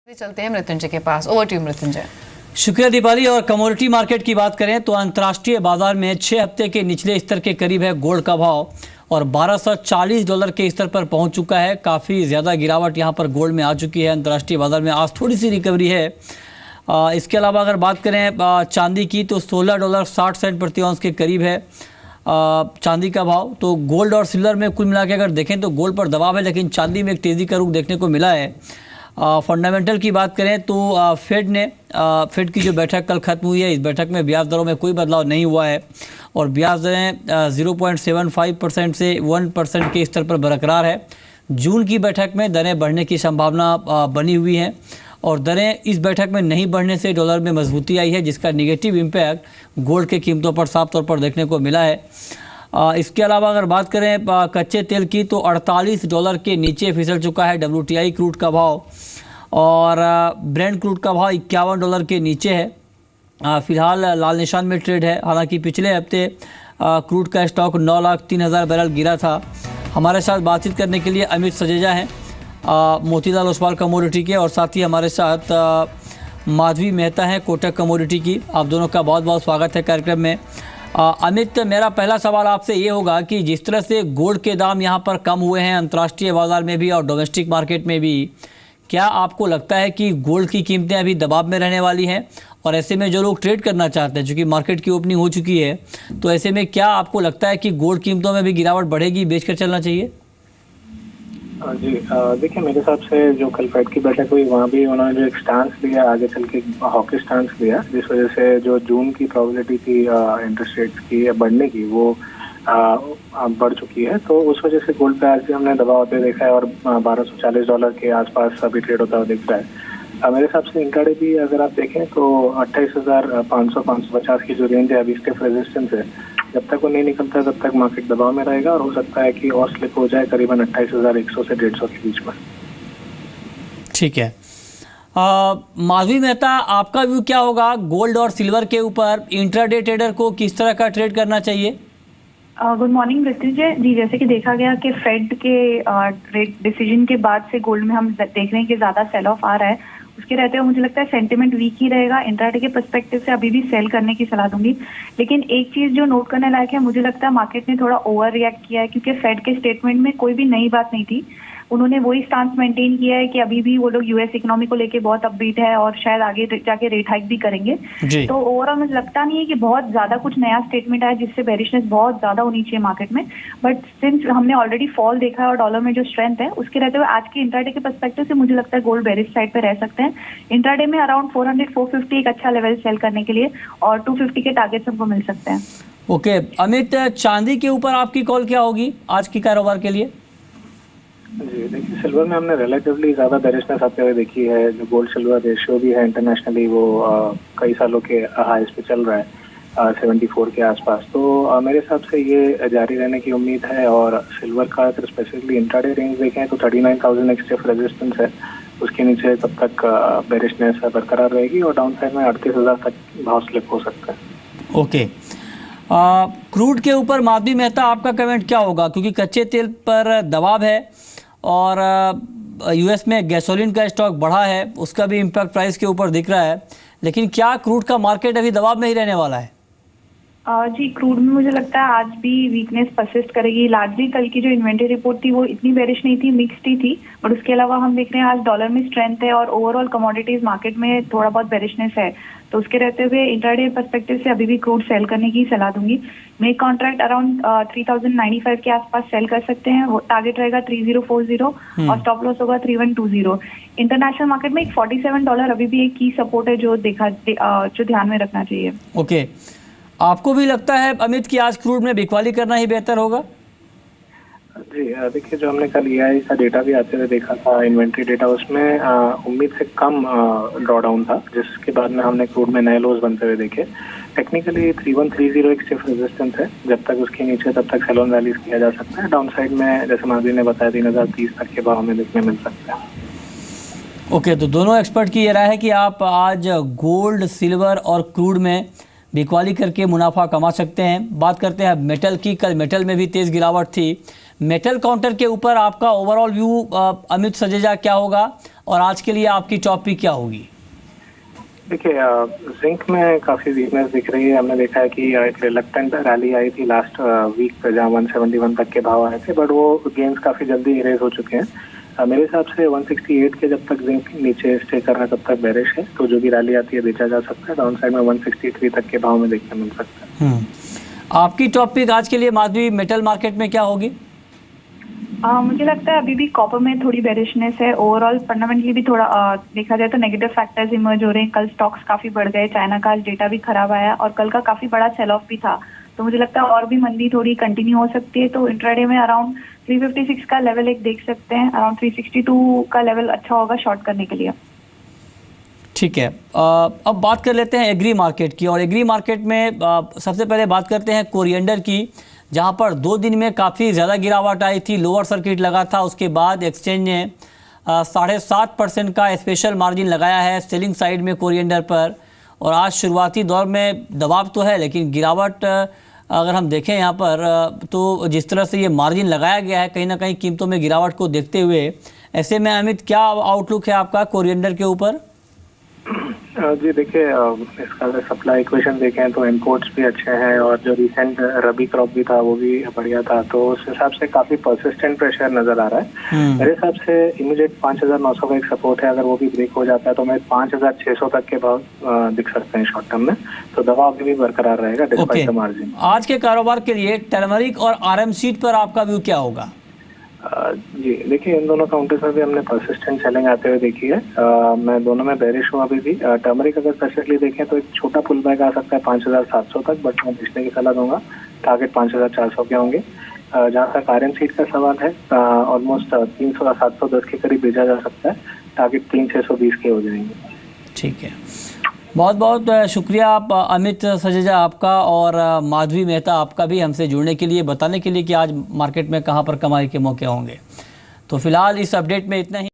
चलते हैं मृत्युंजय के पास। Over to Mrityunjay. शुक्रिया दीपाली। और कमोडिटी मार्केट की बात करें तो अंतर्राष्ट्रीय बाजार में 6 हफ्ते के निचले स्तर के करीब है गोल्ड का भाव और $1240 के स्तर पर पहुंच चुका है। काफ़ी ज़्यादा गिरावट यहां पर गोल्ड में आ चुकी है। अंतर्राष्ट्रीय बाजार में आज थोड़ी सी रिकवरी है। इसके अलावा अगर बात करें चांदी की तो $16.60 प्रति औंस के करीब है चांदी का भाव। तो गोल्ड और सिल्वर में कुल मिला के अगर देखें तो गोल्ड पर दबाव है, लेकिन चांदी में एक तेज़ी का रुख देखने को मिला है। फंडामेंटल की बात करें तो फेड की जो बैठक कल खत्म हुई है, इस बैठक में ब्याज दरों में कोई बदलाव नहीं हुआ है और ब्याज दरें 0.75% से 1% के स्तर पर बरकरार है। जून की बैठक में दरें बढ़ने की संभावना बनी हुई है और दरें इस बैठक में नहीं बढ़ने से डॉलर में मजबूती आई है, जिसका निगेटिव इम्पैक्ट गोल्ड के कीमतों पर साफ तौर पर देखने को मिला है। इसके अलावा अगर बात करें कच्चे तेल की तो $48 के नीचे फिसल चुका है WTI क्रूड का भाव और ब्रेंट क्रूड का भाव $51 के नीचे है। फिलहाल लाल निशान में ट्रेड है। हालांकि पिछले हफ्ते क्रूड का स्टॉक 9,03,000 बैरल गिरा था। हमारे साथ बातचीत करने के लिए अमित सजेजा हैं मोतीलाल ओसवाल कमोडिटी के, और साथ ही हमारे साथ माधवी मेहता हैं कोटक कमोडिटी की। आप दोनों का बहुत बहुत स्वागत है कार्यक्रम में। अमित, मेरा पहला सवाल आपसे ये होगा कि जिस तरह से गोल्ड के दाम यहाँ पर कम हुए हैं अंतर्राष्ट्रीय बाजार में भी और डोमेस्टिक मार्केट में भी, क्या आपको लगता है कि गोल्ड की कीमतें अभी दबाव में रहने वाली हैं? और ऐसे में जो लोग ट्रेड करना चाहते हैं, चूँकि मार्केट की ओपनिंग हो चुकी है, तो ऐसे में क्या आपको लगता है कि गोल्ड कीमतों में भी गिरावट बढ़ेगी, बेचकर चलना चाहिए? जी देखिए, मेरे हिसाब से जो कल फेड की बैठक हुई वहाँ भी उन्होंने जो एक स्टांस लिया, आगे चल के हॉकी स्टांस लिया, जिस वजह से जो जून की प्रोबेबिलिटी थी इंटरेस्ट रेट्स की बढ़ने की वो बढ़ चुकी है। तो उस वजह से गोल्ड पे आज भी हमने दबाव होते देखा है और $1240 के आसपास अभी ट्रेड होता हुआ दिख रहा है। मेरे हिसाब से इंट्राडे भी अगर आप देखें तो 28,500-550 की जो रेंज है अभी स्टिफ रेजिस्टेंस है। जब तक वो नहीं निकलता तब तक मार्केट दबाव में रहेगा और हो सकता है कि और स्लिप हो जाए करीबन 28,100 से 150 के बीच में। ठीक है। माधवी मेहता, आपका व्यू क्या होगा गोल्ड और सिल्वर के ऊपर? इंट्राडे ट्रेडर को किस तरह का ट्रेड करना चाहिए? गुड मॉर्निंग मृत्युंजय जी। जैसे कि देखा गया कि फेड के रेट डिसीजन के बाद से गोल्ड में हम देख रहे हैं कि ज़्यादा सेल ऑफ आ रहा है। उसके रहते हुए मुझे लगता है सेंटिमेंट वीक ही रहेगा। इंट्राडे के पर्सपेक्टिव से अभी भी सेल करने की सलाह दूंगी, लेकिन एक चीज जो नोट करने लायक है, मुझे लगता है मार्केट ने थोड़ा ओवर रिएक्ट किया है क्योंकि फेड के स्टेटमेंट में कोई भी नई बात नहीं थी। उन्होंने वही स्टांस मेंटेन किया है कि अभी भी वो लोग यूएस इकोनॉमी को लेके बहुत अपबीट है और शायद आगे जाके रेट हाइक भी करेंगे। तो ओवरऑल मुझे लगता नहीं है कि बहुत ज्यादा कुछ नया स्टेटमेंट आया जिससे बेरिशनेस बहुत ज्यादा होनी चाहिए मार्केट में। बट सिंस हमने ऑलरेडी फॉल देखा है और डॉलर में जो स्ट्रेंथ है, उसके रहते हुए आज के इंट्राडे के पर्सपेक्टिव से मुझे लगता है गोल्ड बेरिश साइड पे रह सकते हैं। इंट्राडे में अराउंड 400-450 एक अच्छा लेवल सेल करने के लिए और 250 के टारगेट्स हमको मिल सकते हैं। ओके अमित, चांदी के ऊपर आपकी कॉल क्या होगी आज की कारोबार के लिए? जी देखिए, सिल्वर में हमने रिलेटिवली ज़्यादा बेरिशनेस आते हुए देखी है। जो गोल्ड सिल्वर रेशियो भी है इंटरनेशनली वो कई सालों के हाईस पे चल रहा है 74 के आसपास। तो मेरे हिसाब से ये जारी रहने की उम्मीद है। और सिल्वर का अगर स्पेसिफिकली इंट्राडे रेंज देखें तो 39,000 एक स्टिफ रेजिस्टेंस है, उसके नीचे तब तक बेरिशनेस बरकरार रहेगी और डाउन साइड में 38,000 तक भाव स्लिप हो सकता है। ओके, क्रूड के ऊपर माधवी मेहता आपका कमेंट क्या होगा? क्योंकि कच्चे तेल पर दबाव है और यूएस में गैसोलीन का स्टॉक बढ़ा है, उसका भी इम्पैक्ट प्राइस के ऊपर दिख रहा है, लेकिन क्या क्रूड का मार्केट अभी दबाव में ही रहने वाला है? जी, क्रूड में मुझे लगता है आज भी वीकनेस परसिस्ट करेगी। लार्जली कल की जो इन्वेंटरी रिपोर्ट थी वो इतनी बेरिश नहीं थी, मिक्स्ड ही थी। बट उसके अलावा हम देख रहे हैं आज डॉलर में स्ट्रेंथ है और ओवरऑल कमोडिटीज मार्केट में थोड़ा बहुत बेरिशनेस है। तो उसके रहते हुए इंट्राडे पर्सपेक्टिव से अभी भी क्रूड सेल करने की सलाह दूंगी। मेक कॉन्ट्रैक्ट अराउंड 3095 के आसपास सेल कर सकते हैं। वो टारगेट रहेगा 3040 और स्टॉप लॉस होगा 3120। इंटरनेशनल मार्केट में एक $47 अभी भी एक की सपोर्ट है जो ध्यान में रखना चाहिए। ओके, आपको भी लगता है अमित कि आज क्रूड में बिकवाली करना ही बेहतर होगा? जी देखिए, जो हमने कल EIA का डेटा भी आते हुए देखा था, इन्वेंट्री डेटा, उसमें उम्मीद से कम ड्रॉडाउन था, जिसके बाद में हमने क्रूड में नए लोज बनते हुए देखे। टेक्निकली 3130 एक स्टिफ रेजिस्टेंस है, जब तक उसके नीचे तब तक सेल ऑन वैलीज किया जा सकता है। डाउन साइड में जैसे माधवी ने बताया 3030 तक के भाव हमें देखने मिल सकता है। ओके, तो दोनों एक्सपर्ट की ये राय है कि आप आज गोल्ड, सिल्वर और क्रूड में बिकवाली करके मुनाफा कमा सकते हैं। बात करते हैं मेटल की। कल मेटल में भी तेज़ गिरावट थी। मेटल काउंटर के ऊपर आपका ओवरऑल व्यू अमित सजेजा क्या होगा और आज के लिए आपकी टॉप पिक क्या होगी? देखिए, जिंक में काफी वीकनेस दिख रही है। हमने देखा है कि एक रिलक्टेंट रैली आई थी लास्ट वीक पे, जहाँ 171 तक के भाव आए थे, बट वो गेन्स काफी जल्दी इरेज हो चुके हैं। मेरे हिसाब से 168 के जब तक जिंक नीचे स्टे कर रहा है तब तक बेरिश है, तो जो भी रैली आती है बेचा जा सकता है। डाउन साइड में 163 तक के भाव में देखने मिल सकता है। आपकी टॉप पिक आज के लिए माधवी मेटल मार्केट में क्या होगी? मुझे लगता है अभी भी कॉपर में थोड़ी बेरिशनेस है। ओवरऑल फंडामेंटली भी थोड़ा देखा जाए तो नेगेटिव फैक्टर्स इमर्ज हो रहे हैं। कल स्टॉक्स काफी बढ़ गए, चाइना का डेटा भी खराब आया और कल का काफी बड़ा सेल ऑफ भी था, तो मुझे लगता है और भी मंदी थोड़ी कंटिन्यू हो सकती है। तो इंट्राडे में अराउंड 356 का लेवल एक देख सकते हैं, अराउंड 362 का लेवल अच्छा होगा शॉर्ट करने के लिए। ठीक है, अब बात कर लेते हैं एग्री मार्केट की। और एग्री मार्केट में सबसे पहले बात करते हैं कोरिएंडर की, जहां पर 2 दिन में काफ़ी ज़्यादा गिरावट आई थी, लोअर सर्किट लगा था। उसके बाद एक्सचेंज ने 7.5% का स्पेशल मार्जिन लगाया है सेलिंग साइड में कोरिएंडर पर। और आज शुरुआती दौर में दबाव तो है, लेकिन गिरावट अगर हम देखें यहाँ पर तो जिस तरह से ये मार्जिन लगाया गया है, कहीं ना कहीं कीमतों में गिरावट को देखते हुए, ऐसे में अमित क्या आउटलुक है आपका कोरिएंडर के ऊपर? जी देखिए, इसका अगर सप्लाई इक्वेशन देखें तो इंपोर्ट्स भी अच्छे हैं और जो रिसेंट रबी क्रॉप भी था वो भी बढ़िया था, तो उस हिसाब से काफी परसिस्टेंट प्रेशर नजर आ रहा है। मेरे हिसाब से इमीडिएट 5,900 का एक सपोर्ट है, अगर वो भी ब्रेक हो जाता है तो मैं 5,600 तक के भाव दिख सकते हैं शॉर्ट टर्म में, तो दबाव भी बरकरार रहेगा डिस्पाइट द मार्जिन। आज के कारोबार के लिए टर्मरिक और RM सीट पर आपका व्यू क्या होगा? जी देखिए, इन दोनों काउंटर्स में भी हमने परसिस्टेंट सेलिंग आते हुए देखी है। मैं दोनों में बेरिश हूँ अभी भी। टर्मरिक अगर स्पेसिफिकली देखें तो एक छोटा पुल बैक आ सकता है 5,700 तक, बट मैं बेचने की सलाह दूंगा। टारगेट 5,400 के होंगे। जहाँ तक RM सीट का सवाल है, ऑलमोस्ट 300-710 के करीब बेचा जा सकता है। टारगेट 3,620 के हो जाएंगे। ठीक है, बहुत बहुत शुक्रिया आप अमित सजेजा आपका, और माधवी मेहता आपका भी हमसे जुड़ने के लिए, बताने के लिए कि आज मार्केट में कहां पर कमाई के मौके होंगे। तो फिलहाल इस अपडेट में इतना ही।